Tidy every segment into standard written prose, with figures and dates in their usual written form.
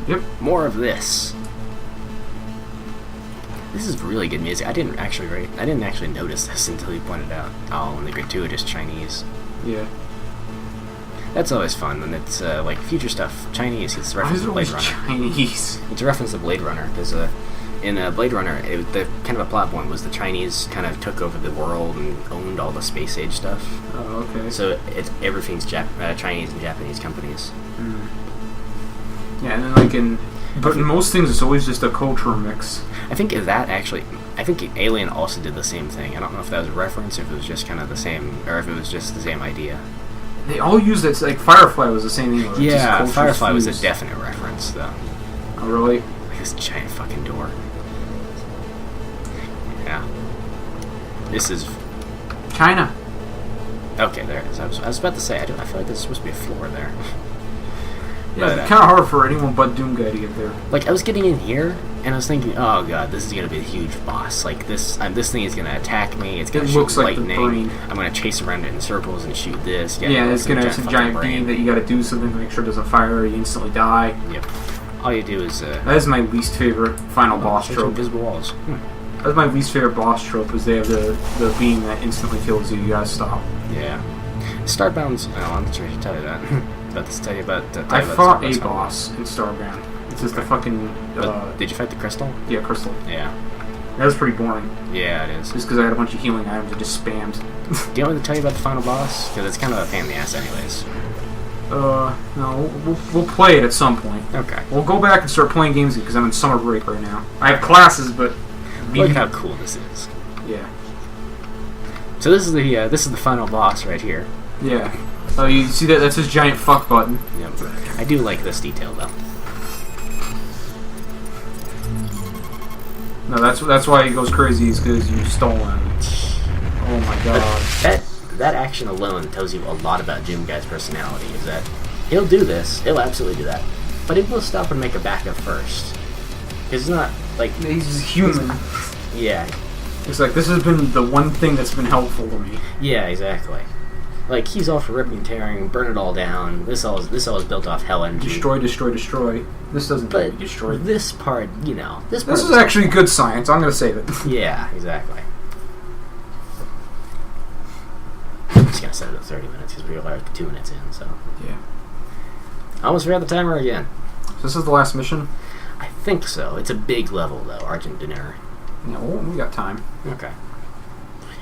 Yep. More of this. This is really good music. I didn't actually notice this until you pointed out. Oh, and the gratuitous Chinese. Yeah. That's always fun when it's like future stuff. Chinese. It's a reference to Blade Runner. Chinese. It's a reference to Blade Runner because in Blade Runner, the kind of a plot point was the Chinese kind of took over the world and owned all the space age stuff. Oh, okay. So everything's Chinese and Japanese companies. Mm. Yeah, and then but in most things, it's always just a cultural mix. I think Alien also did the same thing. I don't know if that was a reference, if it was just kind of the same, or if it was just the same idea. They all use it. Like Firefly was the same thing. Yeah, Firefly was a definite reference, though. Oh, really? Like this giant fucking door. Yeah. This is China. Okay, there it is. I was about to say, I feel like there's supposed to be a floor there. Yeah, it's kind of hard for anyone but Doom Guy to get there. Like, I was getting in here, and I was thinking, oh god, this is going to be a huge boss. Like, this thing is going to attack me, it's going to shoot lightning, I'm going to chase around it in circles and shoot this. Yeah, it's going to have some giant beam that you got to do something to make sure it doesn't fire or you instantly die. Yep. All you do is... that is my least favorite final boss trope. Invisible walls. That's my least favorite boss trope, is they have the beam that instantly kills you gotta stop. Yeah. Starbound's... Oh, I'm not sure to tell you that. Tell you about I fought a boss in Starbound. It's just the fucking... did you fight the Crystal? Yeah, Crystal. Yeah. That was pretty boring. Yeah, it is. Just because I had a bunch of healing items I just spammed. Do you want me to tell you about the final boss? Because it's kind of a pain in the ass anyways. No, we'll play it at some point. Okay. We'll go back and start playing games because I'm in summer break right now. I have classes, but... Look how cool this is. Yeah. So this is the final boss right here. Yeah. Oh, you see that? That's his giant fuck button. Yep. I do like this detail though. No, that's why he goes crazy. Is because you stole him. Oh my god. That action alone tells you a lot about Doom Guy's personality. Is that he'll do this, he'll absolutely do that, but he will stop and make a backup first. Because it's not like he's human. Yeah. It's like this has been the one thing that's been helpful to me. Yeah, exactly. Like he's all for ripping, tearing, burn it all down. This all is built off hell energy. Destroy, destroy, destroy. This doesn't but be destroyed. This part, you know, this is actually good science. I'm gonna save it. Yeah, exactly. I'm just gonna set it at 30 minutes because we're like 2 minutes in. So yeah. I almost forgot the timer again. So this is the last mission. I think so. It's a big level though, Argent. No, we got time. Okay.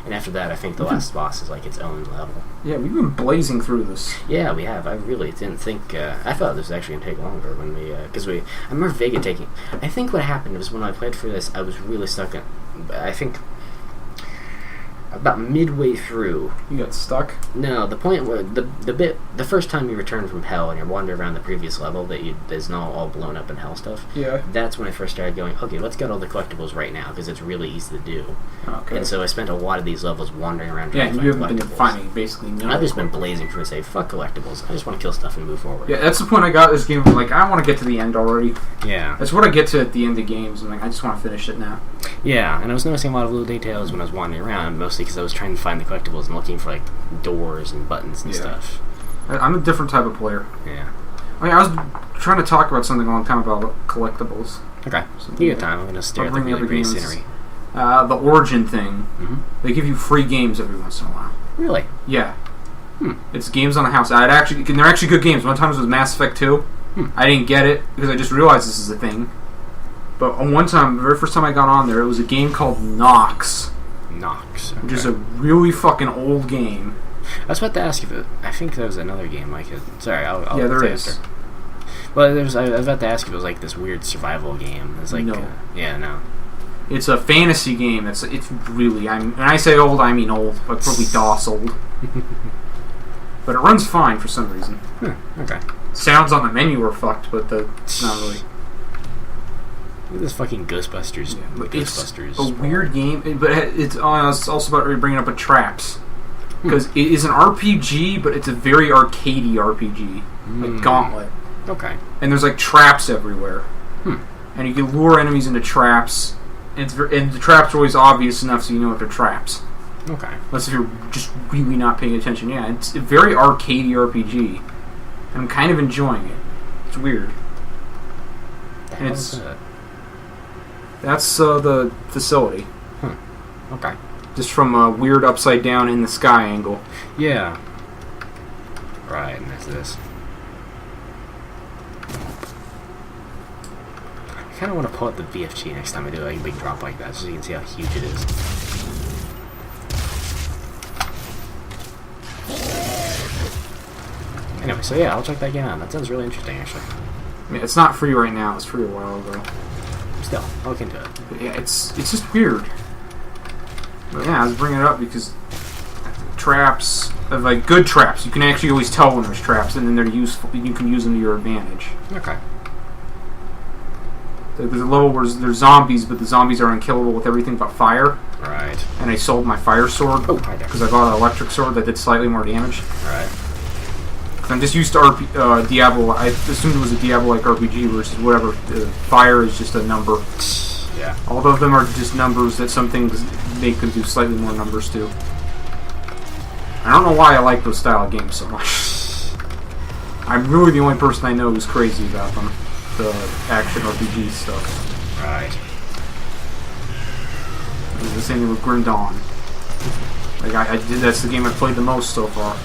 And after that, I think the last boss is like its own level. Yeah, we've been blazing through this. Yeah, we have. I really didn't think... I thought this was actually going to take longer when we... Because I remember VEGA taking... I think what happened was when I played through this, I was really stuck in... I think... About midway through... You got stuck? No, the point where... The first time you return from hell and you're wandering around the previous level that is now all blown up in hell stuff. Yeah. That's when I first started going, okay, let's get all the collectibles right now because it's really easy to do. Okay. And so I spent a lot of these levels wandering around trying to find collectibles. Been finding basically no. I've just been blazing through and say, fuck collectibles. I just want to kill stuff and move forward. Yeah, that's the point I got this game. Like, I want to get to the end already. Yeah. That's what I get to at the end of games. I'm like, I just want to finish it now. Yeah, and I was noticing a lot of little details when I was wandering around, mostly because I was trying to find the collectibles and looking for, like, doors and buttons and stuff. I'm a different type of player. Yeah. I mean, I was trying to talk about something a long time about collectibles. Okay. You get time. I'm going to stare at the really pretty scenery. The Origin thing. Mm-hmm. They give you free games every once in a while. Really? Yeah. It's games on the house. They're actually good games. One time it was Mass Effect 2. I didn't get it because I just realized this is a thing. But on one time, the very first time I got on there, it was a game called Nox. Nox. Okay. Which is a really fucking old game. I was about to ask if I think there was another game like it. Sorry, I'll yeah, there is. After. Well, I was about to ask if it was like this weird survival game. It's like no. No. It's a fantasy game. It's really. When I say old, I mean old, but probably DOS old. But it runs fine for some reason. Okay. Sounds on the menu are fucked, but it's not really. Look at this fucking Ghostbusters. Yeah, Ghostbusters. It's a weird game, but it's also about bringing up with traps. Because it is an RPG, but it's a very arcadey RPG. Like Gauntlet. Okay. And there's like traps everywhere. And you can lure enemies into traps. And the traps are always obvious enough so you know if they're traps. Okay. Unless if you're just really not paying attention. Yeah, it's a very arcadey RPG. And I'm kind of enjoying it. It's weird. hell is that? That's the facility. Okay. Just from a weird upside down in the sky angle. Yeah. Right, and that's this. I kind of want to pull out the VFG next time I do like a big drop like that, so you can see how huge it is. Anyway, so yeah, I'll check that game out. That sounds really interesting, actually. I mean, it's not free right now. It's free a while ago. Still, I'll look into it. But yeah, it's just weird. But yeah, I was bringing it up because traps, like good traps, you can actually always tell when there's traps, and then they're useful. You can use them to your advantage. Okay. There's a level where there's zombies, but the zombies are unkillable with everything but fire. Right. And I sold my fire sword because I got an electric sword that did slightly more damage. Right. I'm just used to Diablo. I assumed it was a Diablo-like RPG versus whatever. Fire is just a number. Yeah. All of them are just numbers that some things make them do slightly more numbers too. I don't know why I like those style of games so much. I'm really the only person I know who's crazy about them. The action RPG stuff. Right. It's the same thing with Grim Dawn. Like that's the game I've played the most so far.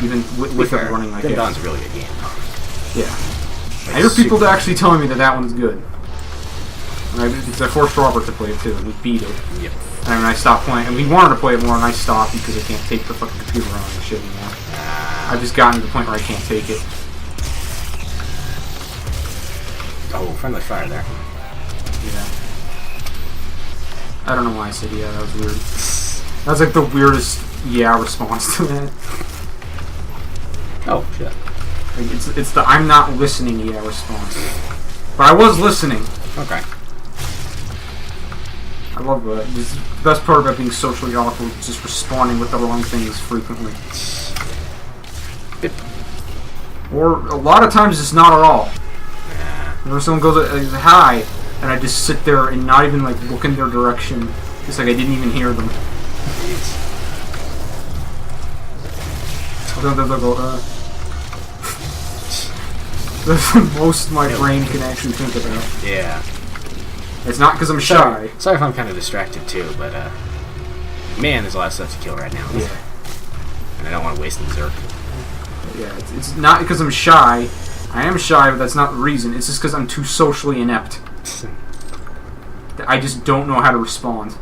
Even with it running like that. Grim Dawn's a really good game. Yeah. Like, I hear people actually telling me that one's good. Because I forced Robert to play it too, and we beat it. Yep. And I stopped playing, and we wanted to play it more, and I stopped because I can't take the fucking computer around and shit anymore. I've just gotten to the point where I can't take it. Oh, friendly fire there. Yeah. I don't know why I said yeah, that was weird. That was like the weirdest yeah response to that. Oh, shit. Like it's the I'm not listening yeah response. But I was listening. Okay. I love that. The best part about being socially awkward is just responding with the wrong things frequently. Or a lot of times just not at all. Whenever someone goes hi, and I just sit there and not even like look in their direction. It's like I didn't even hear them. That's the most my brain can actually think about. Yeah. It's not because I'm shy. Sorry if I'm kind of distracted too, but man, there's a lot of stuff to kill right now. Yeah. And I don't want to waste the Zerk. Yeah, it's not because I'm shy. I am shy, but that's not the reason. It's just because I'm too socially inept. I just don't know how to respond.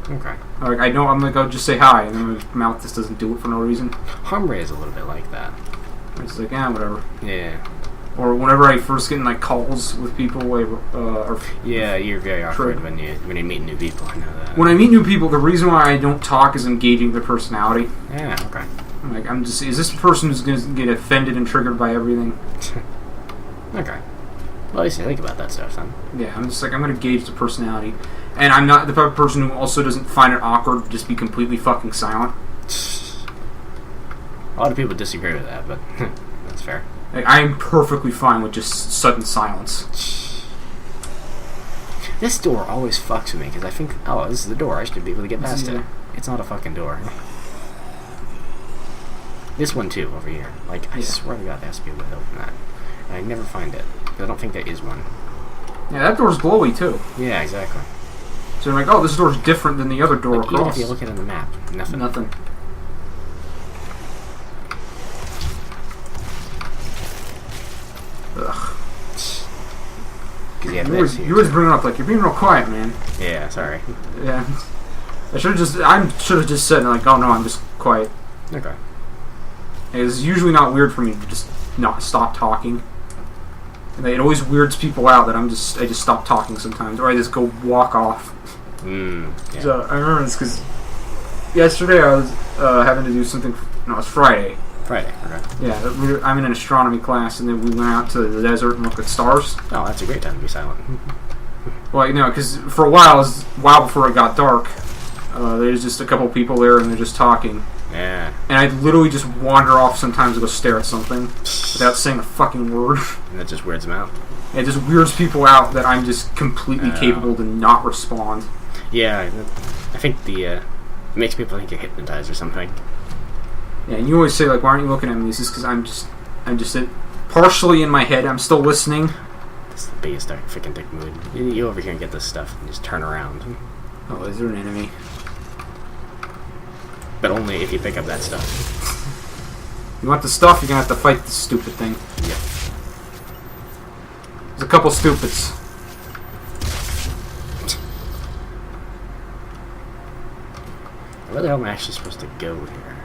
Okay. Like I know, I'm like, I'll just say hi, and then my mouth just doesn't do it for no reason. Hombre is a little bit like that. It's like, whatever. Yeah. Or whenever I first get in like calls with people, yeah, you're very awkward when you meet new people. I know that. When I meet new people, the reason why I don't talk is engaging their personality. Yeah. Okay. Like is this a person who's going to get offended and triggered by everything? Okay. Well, at least you think about that stuff, then. Yeah, I'm just like, I'm going to gauge the personality. And I'm not the type of person who also doesn't find it awkward to just be completely fucking silent. A lot of people disagree with that, but that's fair. Like, I'm perfectly fine with just sudden silence. This door always fucks with me, because I think, oh, this is the door. I should be able to get past it. It's not a fucking door. This one, too, over here. Like, I swear to God, there has to be a way to open that. And I never find it. I don't think there is one. Yeah, that door's glowy, too. Yeah, exactly. So I'm like, oh, this door's different than the other door like, across. Even if you look at it on the map, nothing. Nothing. Ugh. You always bring it up like you're being real quiet, man. Yeah, sorry. Yeah. I should have just said like, oh no, I'm just quiet. Okay. It's usually not weird for me to just not stop talking. And it always weirds people out that I just stop talking sometimes, or I just go walk off. Yeah. So I remember this because yesterday I was having to do something. No, it was Friday. Friday. Okay. Yeah, I'm in an astronomy class, and then we went out to the desert and looked at stars. Oh, that's a great time to be silent. Well, you know, because for a while before it got dark, there's just a couple people there, and they're just talking. Yeah. And I literally just wander off sometimes to go stare at something without saying a fucking word. And that just weirds them out. It just weirds people out that I'm just completely capable to not respond. Yeah, I think it makes people think you're hypnotized or something. Yeah, and you always say like, "Why aren't you looking at me?" It's just because I'm just partially in my head. I'm still listening, That's the biggest freaking dick mood. You over here and get this stuff and just turn around. Oh, is there an enemy? But only if you pick up that stuff. You want the stuff, you're gonna have to fight this stupid thing. Yep. There's a couple stupids. Where the hell am I actually supposed to go here?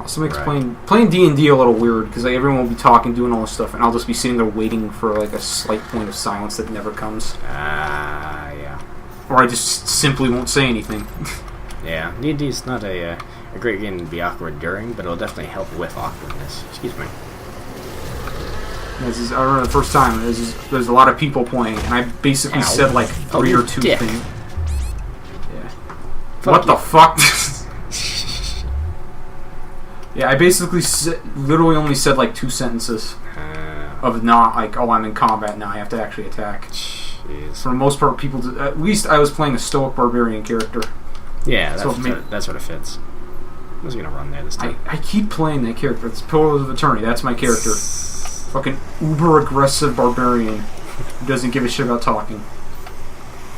Also makes playing D&D a little weird, because like, everyone will be talking, doing all this stuff, and I'll just be sitting there waiting for like a slight point of silence that never comes. Yeah. Or I just simply won't say anything. Yeah, D&D is not a great game to be awkward during, but it'll definitely help with awkwardness. Excuse me. I remember the first time, there's a lot of people playing, and I basically said like 3 or 2 dick. things. Yeah. Fuck What the fuck? Yeah, I basically literally only said like 2 sentences of not like, oh, I'm in combat now, I have to actually attack. Jeez. For the most part, people, at least I was playing a stoic barbarian character. Yeah, that's what it fits. I was gonna run there this time. I keep playing that character. It's Pillars of Eternity. That's my character. Fucking uber aggressive barbarian who doesn't give a shit about talking.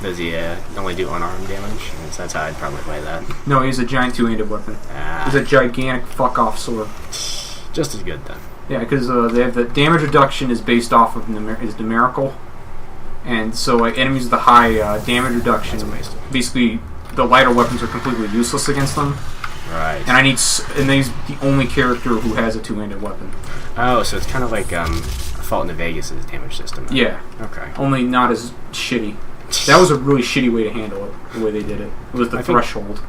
Does he only do unarmed damage? That's how I'd probably play that. No, he's a giant 2-handed weapon. He's a gigantic fuck off sword. Just as good then. Yeah, because they have the damage reduction is based off of is numerical, and so like enemies with the high damage reduction, basically the lighter weapons are completely useless against them. Right. And he's the only character who has a 2-handed weapon. Oh, so it's kind of like Fault in the Vegas' damage system. Then. Yeah. Okay. Only not as shitty. That was a really shitty way to handle it, the way they did it. It was the threshold.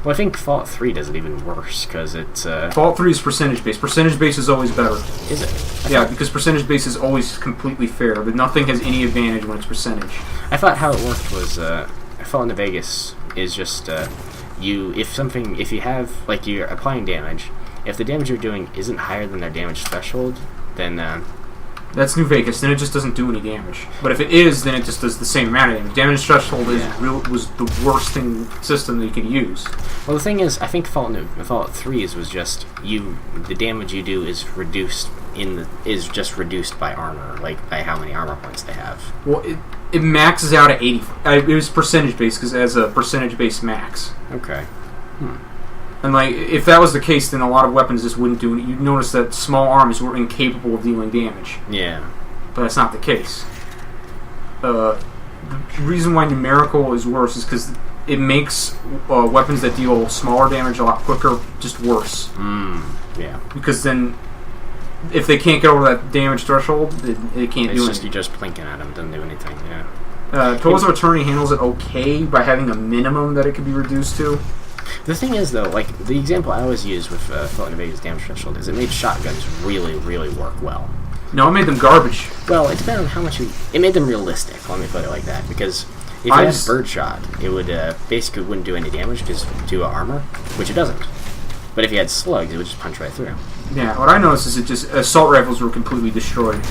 Well, I think Fault 3 does it even worse, because it's... Fault 3 is percentage-based. Percentage-based is always better. Is it? Yeah, because percentage-based is always completely fair, but nothing has any advantage when it's percentage. I thought how it worked was, Fault in the Vegas is just, if you have, like, you're applying damage, if the damage you're doing isn't higher than their damage threshold, then, That's New Vegas, then it just doesn't do any damage. But if it is, then it just does the same amount of damage. Damage threshold was the worst system that you can use. Well, the thing is, I think Fault 3's was just the damage you do is reduced just reduced by armor, like by how many armor points they have. Well, it maxes out at 80. It was percentage based because it has a percentage based max. Okay. And like, if that was the case, then a lot of weapons just wouldn't do it. You'd notice that small arms were incapable of dealing damage. Yeah. But that's not the case. The reason why numerical is worse is because it makes weapons that deal smaller damage a lot quicker just worse. Yeah. Because then, if they can't get over that damage threshold, they can't do anything. You're just blinking at them, doesn't do anything, yeah. Pillars of Eternity handles it okay by having a minimum that it can be reduced to. The thing is, though, like, the example I always use with Fault in the Vegas damage threshold is it made shotguns really, really work well. No, it made them garbage. Well, it depends on how much it made them realistic, let me put it like that, because if you had birdshot, it would basically wouldn't do any damage because to armor, which it doesn't. But if you had slugs, it would just punch right through. Yeah, what I noticed is assault rifles were completely destroyed.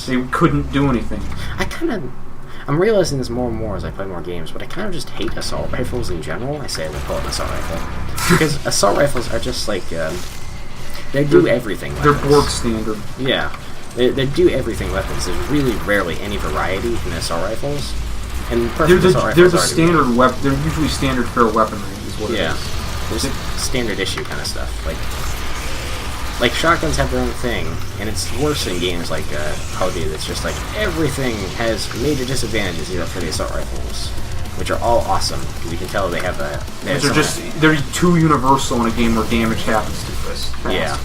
They couldn't do anything. I'm realizing this more and more as I play more games, but I kind of just hate assault rifles in general. I say I would call it an assault rifle. Because assault rifles are just like, they do everything weapons. They're Borg standard. Yeah. They do everything weapons. There's really rarely any variety in assault rifles. And they're the standard weapon. They're usually standard fair weaponry is what it is. There's standard issue kind of stuff. Like shotguns have their own thing, and it's worse in games like Call of Duty. That's just like everything has major disadvantages for the assault rifles, which are all awesome because you can tell they have they're too universal in a game where damage happens too fast. Yeah,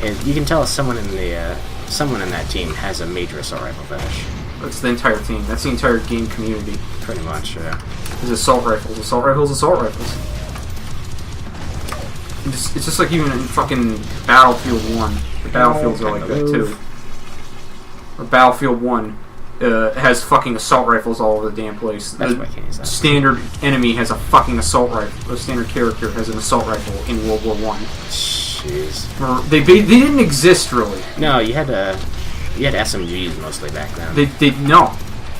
and you can tell someone in that team has a major assault rifle fetish. That's the entire team. That's the entire game community. Pretty much, yeah. There's assault rifles. Assault rifles. It's just like even in fucking Battlefield 1. The Battlefields are like that too. Or Battlefield 1 has fucking assault rifles all over the damn place. That's why I can't use that. Standard enemy has a fucking assault rifle. The standard character has an assault rifle in World War 1. Jeez. They didn't exist really. No, you had SMGs mostly back then. No.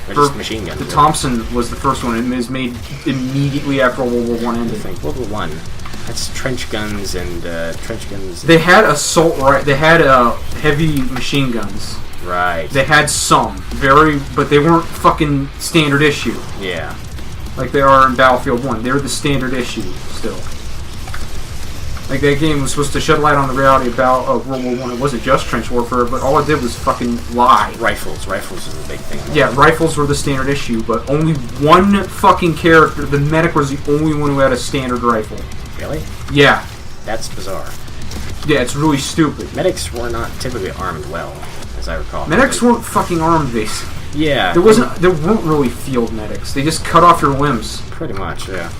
They're just machine guns. The Thompson was the first one. It was made immediately after World War 1 ended. I think World War 1. That's trench guns and They had They had heavy machine guns, Right. They had some, but they weren't fucking standard issue. Yeah. Like they are in Battlefield 1. They're the standard issue still. Like that game was supposed to shed light on the reality about World War One. It wasn't just trench warfare, but all it did was fucking lie. Rifles is the big thing. Yeah, rifles were the standard issue, but only one fucking character, the medic, was the only one who had a standard rifle. Really? Yeah. That's bizarre. Yeah, it's really stupid. Medics were not typically armed well, as I recall. Medics weren't fucking armed, basically. Yeah. There weren't really field medics. They just cut off your limbs. Pretty much, yeah.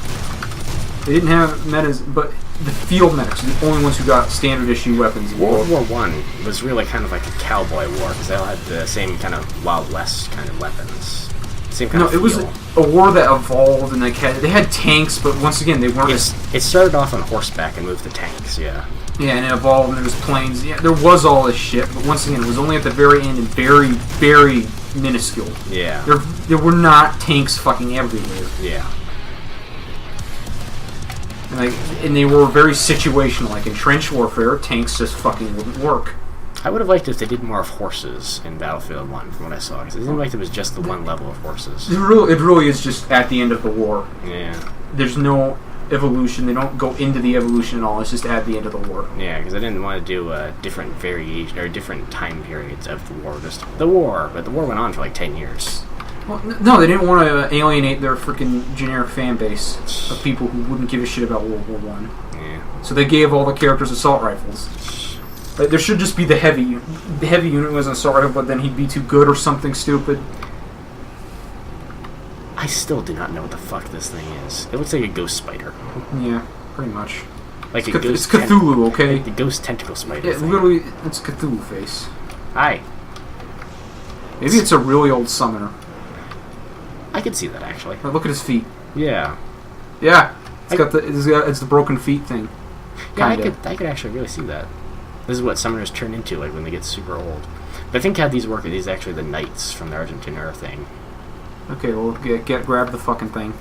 They didn't have medics, but the field medics were the only ones who got standard issue weapons. World War One was really kind of like a cowboy war because they all had the same kind of Wild West kind of weapons. Same kind of feel. It was a war that evolved, and they had tanks, but once again, they weren't. It started off on horseback and moved to tanks, yeah. Yeah, and it evolved, and there was planes. Yeah, there was all this shit, but once again, it was only at the very end and very, very minuscule. Yeah. There were not tanks fucking everywhere. Yeah. And they were very situational. Like in trench warfare, tanks just fucking wouldn't work. I would have liked if they did more of horses in Battlefield 1 from what I saw, because it seemed like there was just the one level of horses. It really is just at the end of the war. Yeah. There's no evolution. They don't go into the evolution at all. It's just at the end of the war. Yeah, because I didn't want to do different variation or different time periods of the war. Just the war, but the war went on for like 10 years. Well, no, they didn't want to alienate their freaking generic fan base of people who wouldn't give a shit about World War One. Yeah. So they gave all the characters assault rifles. Like, there should just be the heavy unit was an assault rifle, but then he'd be too good or something stupid. I still do not know what the fuck this thing is. It looks like a ghost spider. Yeah, pretty much. Like It's Cthulhu, okay? Like the ghost tentacle spider. Yeah, literally, it's Cthulhu face. Hi. Maybe it's a really old summoner. I could see that actually. Look at his feet. Yeah. Yeah, it's the broken feet thing. Yeah, Kinda. I could actually really see that. This is what summoners turn into, like when they get super old. But I think how these work are these actually the knights from the Argent thing. Okay, well, grab the fucking thing.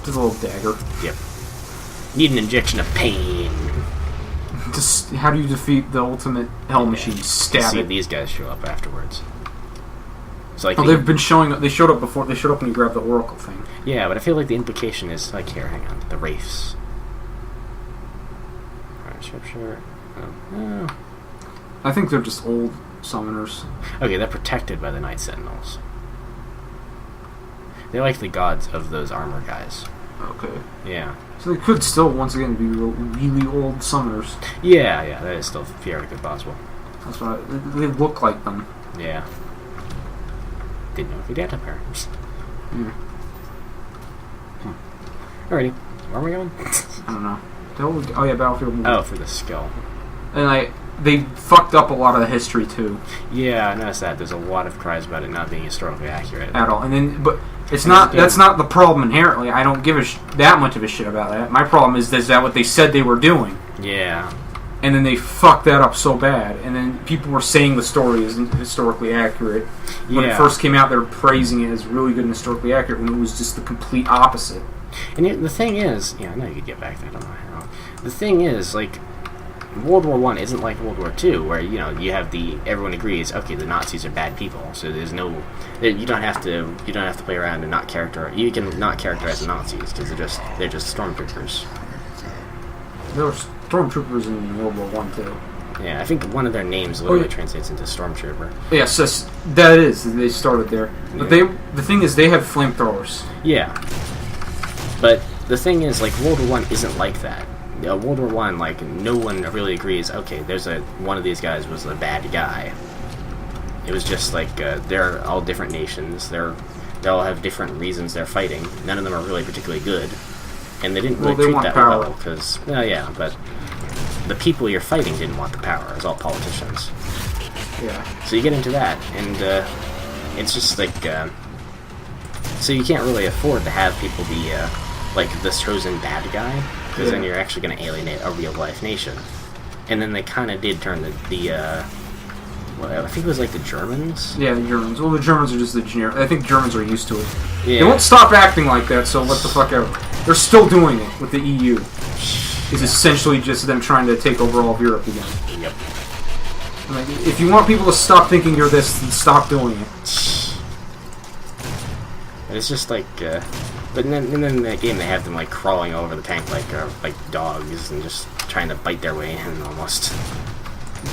Just a little dagger. Yep. Need an injection of pain. Just how do you defeat the ultimate hell machine? Stab See it. these guys show up afterwards. So like They've been showing up. They showed up before. They showed up when you grabbed the oracle thing. Yeah, but I feel like the implication is like here. Hang on, the wraiths. Alright, scripture. Oh. I think they're just old summoners. Okay, they're protected by the Night Sentinels. They're like the gods of those armor guys. Okay. Yeah. So they could still, once again, be really old summoners. Yeah, that is still theoretically possible. That's why they look like them. Yeah. Didn't know if we did have parents. Yeah. Alrighty. Where am I going? I don't know. Oh yeah, Battlefield. Oh, for the skill. And they fucked up a lot of the history too. Yeah, I noticed that. There's a lot of cries about it not being historically accurate At all. And then, but it's not. That's not the problem inherently. I don't give that much of a shit about that. My problem is that what they said they were doing. Yeah. And then they fucked that up so bad. And then people were saying the story isn't historically accurate. When it first came out, they were praising it as really good and historically accurate, when it was just the complete opposite. And the thing is, yeah, I know you could get back there. I don't know how. The thing is, like, World War One isn't like World War Two, where you have everyone agrees, okay, the Nazis are bad people, so there's no, you don't have to play around and not characterize. You can not characterize the Nazis because they're just stormtroopers. There were stormtroopers in World War One too. Yeah, I think one of their names literally translates into stormtrooper. Yes, that is. They started there, but the thing is, they have flamethrowers. Yeah, but the thing is, like, World War One isn't like that. World War One, like, no one really agrees. Okay, one of these guys was a bad guy. It was just like they're all different nations. They all have different reasons they're fighting. None of them are really particularly good, and they didn't really treat that well because, but the people you're fighting didn't want the power. It's all politicians. Yeah. So you get into that, and it's just like so you can't really afford to have people be like this chosen bad guy. Because then you're actually going to alienate a real-life nation. And then they kind of did turn I think it was like the Germans? Yeah, the Germans. Well, the Germans are just the generic. I think Germans are used to it. Yeah. They won't stop acting like that, so let the fuck out. They're still doing it with the EU. is essentially just them trying to take over all of Europe again. Yep. Like, if you want people to stop thinking you're this, then stop doing it. And it's just like, but then in the game they have them like crawling all over the tank like dogs and just trying to bite their way in almost.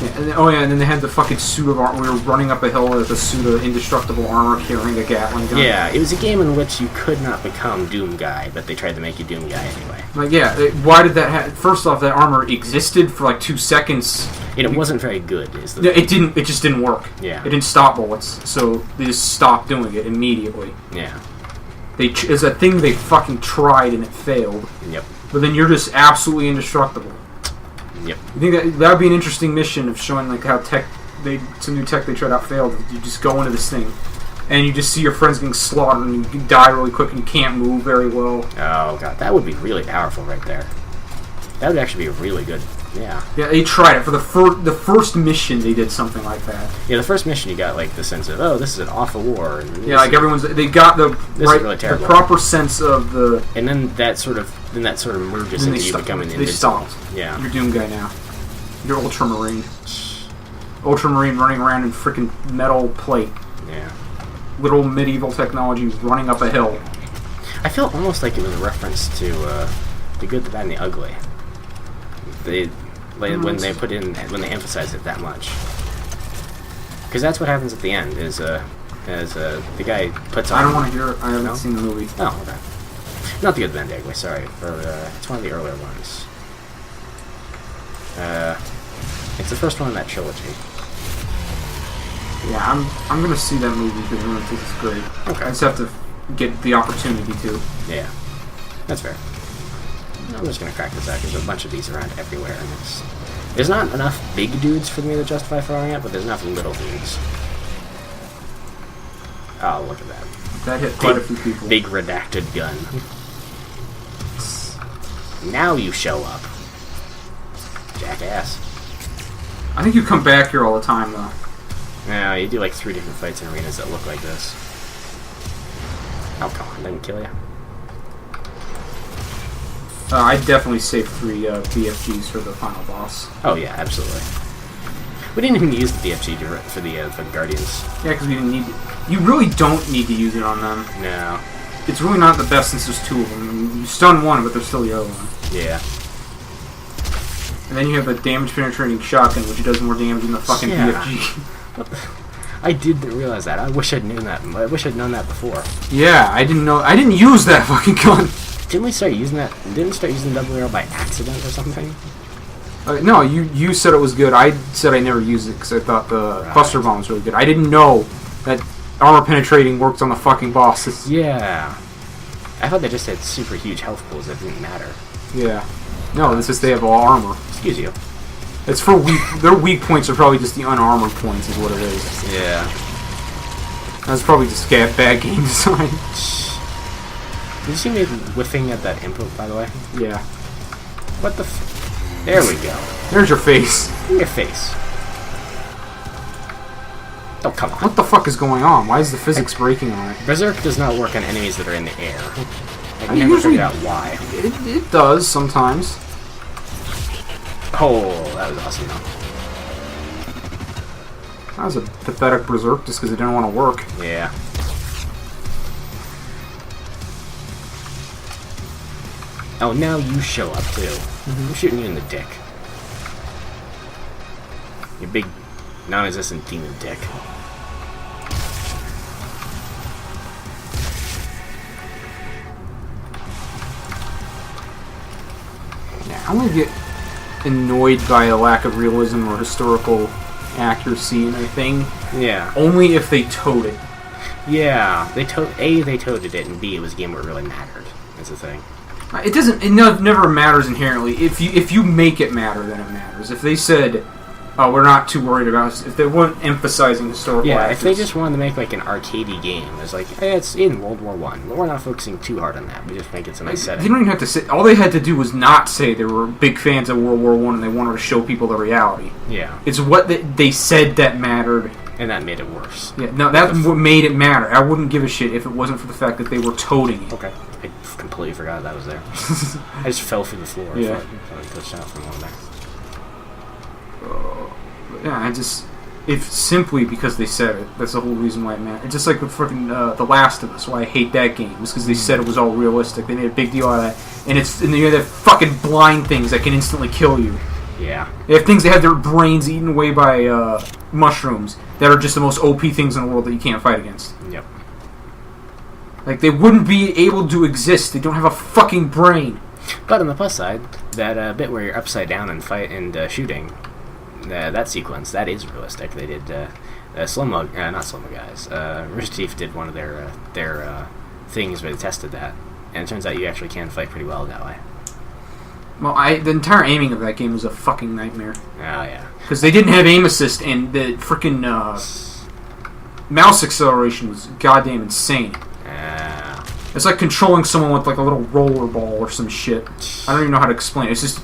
Yeah, and then they had the fucking suit of armor. We were running up a hill with a suit of indestructible armor carrying a Gatling gun. Yeah, it was a game in which you could not become Doom Guy, but they tried to make you Doom Guy anyway. Like, yeah, why did that happen? First off, that armor existed for like 2 seconds. And it wasn't very good, is the thing. It just didn't work. Yeah. It didn't stop bullets, so they just stopped doing it immediately. Yeah. It's a thing they fucking tried and it failed. Yep. But then you're just absolutely indestructible. Yep. You think that would be an interesting mission of showing like how some new tech they tried out failed. You just go into this thing, and you just see your friends getting slaughtered, and you die really quick, and you can't move very well. Oh god, that would be really powerful right there. That would actually be really good. Yeah. Yeah, they tried it for the first mission. They did something like that. Yeah, the first mission you got like the sense of, oh, this is an awful war. And yeah, like they got the really the proper sense of the. And then that sort of merges into you becoming invincible. They stopped. Yeah. You're Doom Guy now. You're Ultramarine. Ultramarine running around in freaking metal plate. Yeah. Little medieval technology running up a hill. I feel almost like it was a reference to The Good, the Bad, and the Ugly. When they emphasize it that much, because that's what happens at the end. Is the guy puts on. I don't want to hear it. I haven't seen the movie. Oh, okay. Not The Good, the Bad, and the Ugly. Sorry, it's one of the earlier ones. It's the first one in that trilogy. Yeah, I'm gonna see that movie because I think it's great. Okay. I just have to get the opportunity to. Yeah, that's fair. I'm just gonna crack this out. There's a bunch of these around everywhere, and there's not enough big dudes for me to justify throwing it, but there's enough little dudes. Oh, look at that. That hit quite a few people. Big redacted gun. Now you show up, jackass. I think you come back here all the time, though. Yeah, you do like 3 different fights in arenas that look like this. Oh, come on, didn't kill you. I'd definitely save 3 BFGs for the final boss. Oh yeah, absolutely. We didn't even use the BFG for the Guardians. Yeah, because we didn't need it. You really don't need to use it on them. No. It's really not the best since there's 2 of them. You stun one, but there's still the other one. Yeah. And then you have the damage-penetrating shotgun, which does more damage than the fucking BFG. I didn't realize that. I wish I'd known that. I wish I'd known that before. Yeah, I didn't know. I didn't use that fucking gun. Didn't we start using that? Didn't we start using double arrow by accident or something? No, you said it was good. I said I never used it because I thought the cluster bomb was really good. I didn't know that armor penetrating worked on the fucking bosses. Yeah. I thought they just had super huge health pools that didn't matter. Yeah. No, it's just they have all armor. Excuse you. It's for weak. Their weak points are probably just the unarmored points, is what it is. Yeah. That's probably just bad game design. Did you see me whiffing at that input, by the way? Yeah. What the There we go. There's your face. Your face. Oh, come on. What the fuck is going on? Why is the physics breaking on it? Berserk does not work on enemies that are in the air. I've never figured out why. It does, sometimes. Oh, that was awesome, though. That was a pathetic Berserk just because it didn't want to work. Yeah. Oh, now you show up, too. I'm shooting you in the dick. You big, non-existent demon dick. Yeah, I'm gonna get annoyed by a lack of realism or historical accuracy in a thing. Yeah. Only if they towed it. Yeah. They toted it, and B, it was a game where it really mattered. That's the thing. It doesn't. It never matters inherently. If you make it matter, then it matters. If they said, "Oh, we're not too worried about," if they weren't emphasizing historical. Yeah. accuracy. If they just wanted to make like an arcadey game, it's like, hey, it's in World War I. We're not focusing too hard on that. We just make it a nice setting. You don't even have to say. All they had to do was not say they were big fans of World War I and they wanted to show people the reality. Yeah. It's what they said that mattered. And that made it worse. Yeah, no, that's what made it matter. I wouldn't give a shit if it wasn't for the fact that they were toting it. Okay. I completely forgot that was there. I just fell through the floor. Yeah. I thought I glitched out for a moment there. Yeah, if simply because they said it, that's the whole reason why it mattered. It's just like with fucking The Last of Us, why I hate that game. It's because they said it was all realistic. They made a big deal out of that. And you have fucking blind things that can instantly kill you. Yeah. They have things that have their brains eaten away by mushrooms that are just the most OP things in the world that you can't fight against. Yep. Like, they wouldn't be able to exist. They don't have a fucking brain. But on the plus side, that bit where you're upside down and shooting, that sequence, that is realistic. They did not slow-mo guys. Rooster Teeth did one of their things where they tested that, and it turns out you actually can fight pretty well that way. Well, the entire aiming of that game was a fucking nightmare. Oh, yeah. Because they didn't have aim assist, and the freaking mouse acceleration was goddamn insane. It's like controlling someone with like a little roller ball or some shit. I don't even know how to explain it. It's just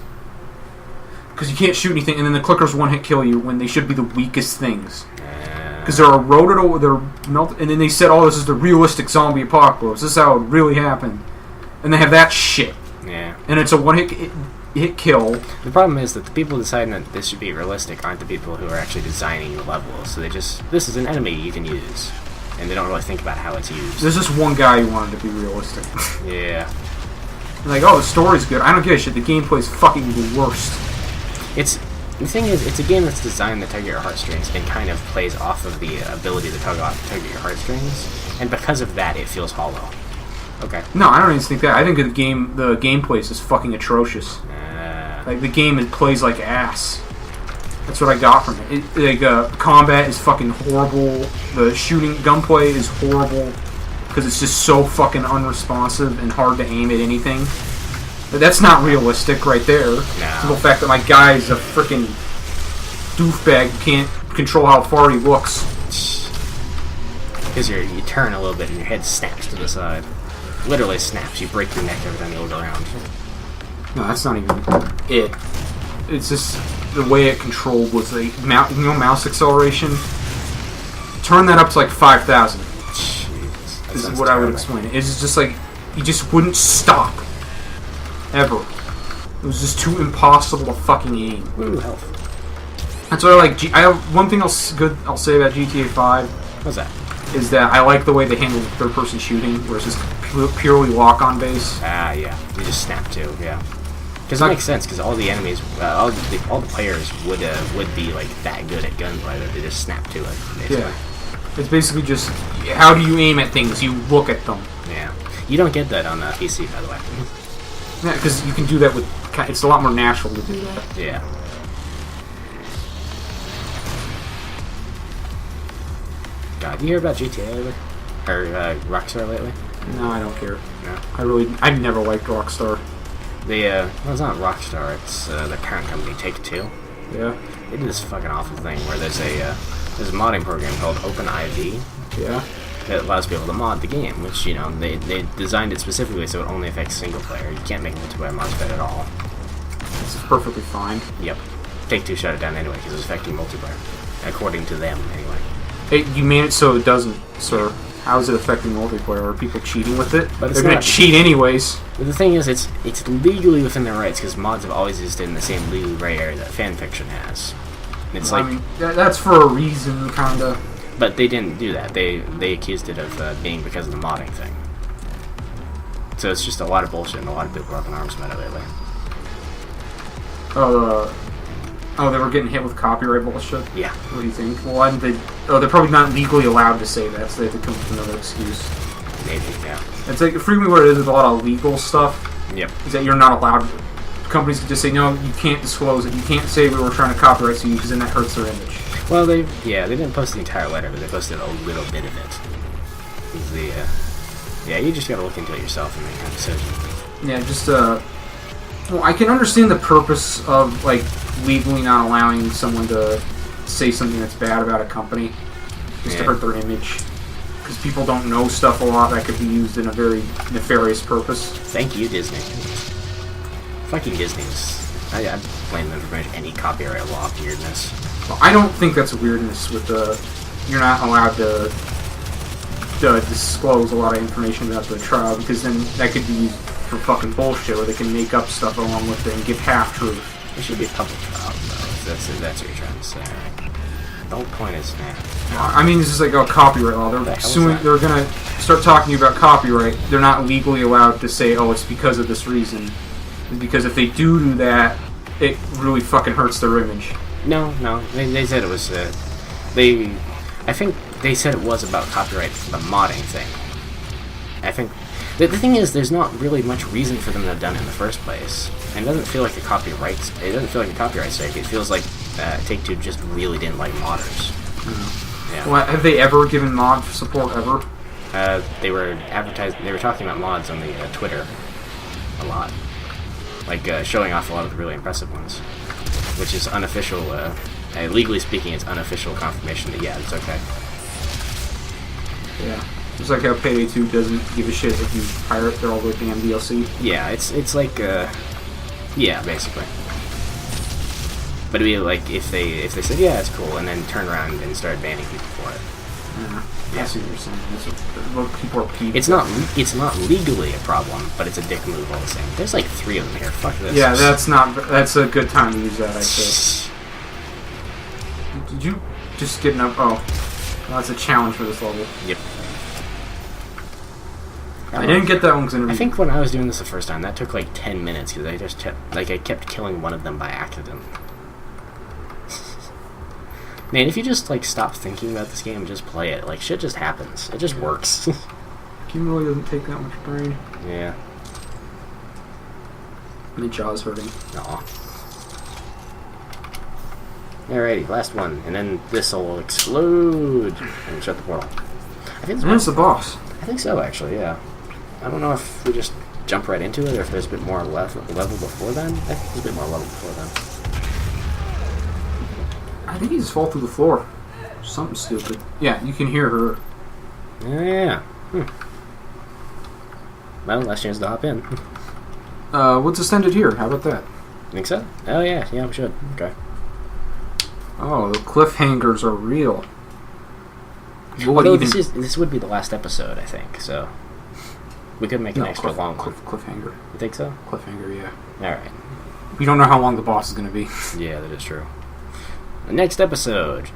because you can't shoot anything, and then the clickers one-hit kill you when they should be the weakest things. Because they're eroded, they're melted, and then they said, "Oh, this is the realistic zombie apocalypse. This is how it really happened," and they have that shit. Yeah. And it's a one-hit kill. The problem is that the people deciding that this should be realistic aren't the people who are actually designing the levels. So this is an enemy you can use. And they don't really think about how it's used. There's just one guy who wanted to be realistic. Yeah. Like, oh, the story's good. I don't give a shit. The gameplay's fucking the worst. The thing is, it's a game that's designed to tug at your heartstrings and kind of plays off of the ability to tug at your heartstrings. And because of that, it feels hollow. Okay. No, I don't even think that. I think the gameplay is just fucking atrocious. Like, the game plays like ass. That's what I got from it. Combat is fucking horrible. The shooting gunplay is horrible because it's just so fucking unresponsive and hard to aim at anything. But that's not realistic right there. No. The fact that my guy is a freaking doofbag who can't control how far he looks. Because you turn a little bit and your head snaps to the side. Literally snaps. You break your neck every time you look around. No, that's not even it. It's just the way it controlled was like mouse acceleration. Turn that up to like 5,000. This is what I would explain it. It's just like you just wouldn't stop ever. It was just too impossible to fucking aim. Ooh, health. That's what I like. I have one thing I'll say about GTA 5. What's that? Is that I like the way they handle third-person shooting, where it's just purely lock-on base. Yeah. You just snap to, yeah. Because it makes sense, because all the enemies, all the players would be like that good at gunplay that they just snap to it. Basically. Yeah. It's basically just how do you aim at things? You look at them. Yeah. You don't get that on PC, by the way. Yeah, because you can do that with. It's a lot more natural to do that. Yeah. God, do you hear about GTA lately? Or Rockstar lately? No, I don't care. No. I've never liked Rockstar. Well, it's not Rockstar. It's the parent company, Take-Two. Yeah. They did this fucking awful thing where there's a modding program called OpenIV. Yeah. That allows people to mod the game, which, you know, they designed it specifically so it only affects single player. You can't make multiplayer mods fit at all. This is perfectly fine. Yep. Take-Two shut it down anyway because it was affecting multiplayer. According to them, anyway. Hey, you made it so it doesn't, sir. How is it affecting multiplayer? Are people cheating with it? But they're going to cheat anyways. But the thing is, it's legally within their rights because mods have always existed in the same legal gray area that fanfiction has. It's I mean, that's for a reason, kind of. But they didn't do that. They accused it of being because of the modding thing. So it's just a lot of bullshit, and a lot of people are up in arms about it lately. They were getting hit with copyright bullshit? Yeah. What do you think? Well, they're probably not legally allowed to say that, so they have to come up with another excuse. Maybe, yeah. It's like, frequently what it is with a lot of legal stuff, Yep. is that you're not allowed. Companies can just say, no, you can't disclose it. You can't say we were trying to copyright you, because then that hurts their image. Well, they didn't post the entire letter, but they posted a little bit of it. You just gotta look into it yourself and make a decision. Yeah, just, well, I can understand the purpose of, like, legally not allowing someone to say something that's bad about a company, just to hurt their image. Because people don't know stuff a lot that could be used in a very nefarious purpose. Thank you, Disney. Fucking Disney's. I blame them for pretty much any copyright law weirdness. Well, I don't think that's weirdness with the... You're not allowed to disclose a lot of information about the trial, because then that could be used for fucking bullshit, or they can make up stuff along with it and give half truth. It should be a public trial, though. That's what you're trying to say, right? The whole point is, I mean, this is like a copyright law. They're suing. They're gonna start talking about copyright. They're not legally allowed to say, "Oh, it's because of this reason," because if they do that, it really fucking hurts their image. No. They said it was. I think they said it was about copyright for the modding thing. I think the thing is, there's not really much reason for them to have done it in the first place, and it doesn't feel like the copyright. It doesn't feel like a copyright strike. It feels like Take-Two just really didn't like modders. Mm-hmm. Yeah. Well, have they ever given mod support ever? They were advertising. They were talking about mods on the Twitter a lot, like showing off a lot of the really impressive ones, which is unofficial. Legally speaking, it's unofficial confirmation that yeah, it's okay. Yeah, it's like how Payday 2 doesn't give a shit if you pirate their all their damn DLC. Yeah, it's like yeah, basically. But it'd be like if they said yeah, it's cool, and then turn around and start banning people for it. Yeah, I see what you're saying. People are peeved. It's not legally a problem, but it's a dick move all the same. There's like 3 of them here. Fuck this. Yeah, that's a good time to use that, I'd say. Did you just get enough? Oh, well, that's a challenge for this level. Yep. I didn't get that one because I think when I was doing this the first time, that took like 10 minutes because I kept killing one of them by accident. Man, if you just like stop thinking about this game and just play it, like shit just happens. It just works. Game really doesn't take that much brain. Yeah. My jaw's hurting. Aw. Alrighty, last one, and then this will explode and shut the portal. I think it's the boss. I think so, actually. Yeah. I don't know if we just jump right into it, or if there's a bit more level before then. I think there's a bit more level before then. I think he just fall through the floor. Something stupid. Yeah, you can hear her. Yeah. Well, last chance to hop in. What's extended here? How about that? Think so? Oh yeah, we should. Okay. Oh, the cliffhangers are real. Although this would be the last episode, I think. So we could make an extra long one. Cliffhanger. You think so? Cliffhanger, yeah. All right. We don't know how long the boss is going to be. Yeah, that is true. The next episode,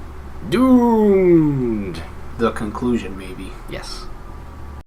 Doomed. The conclusion, maybe. Yes.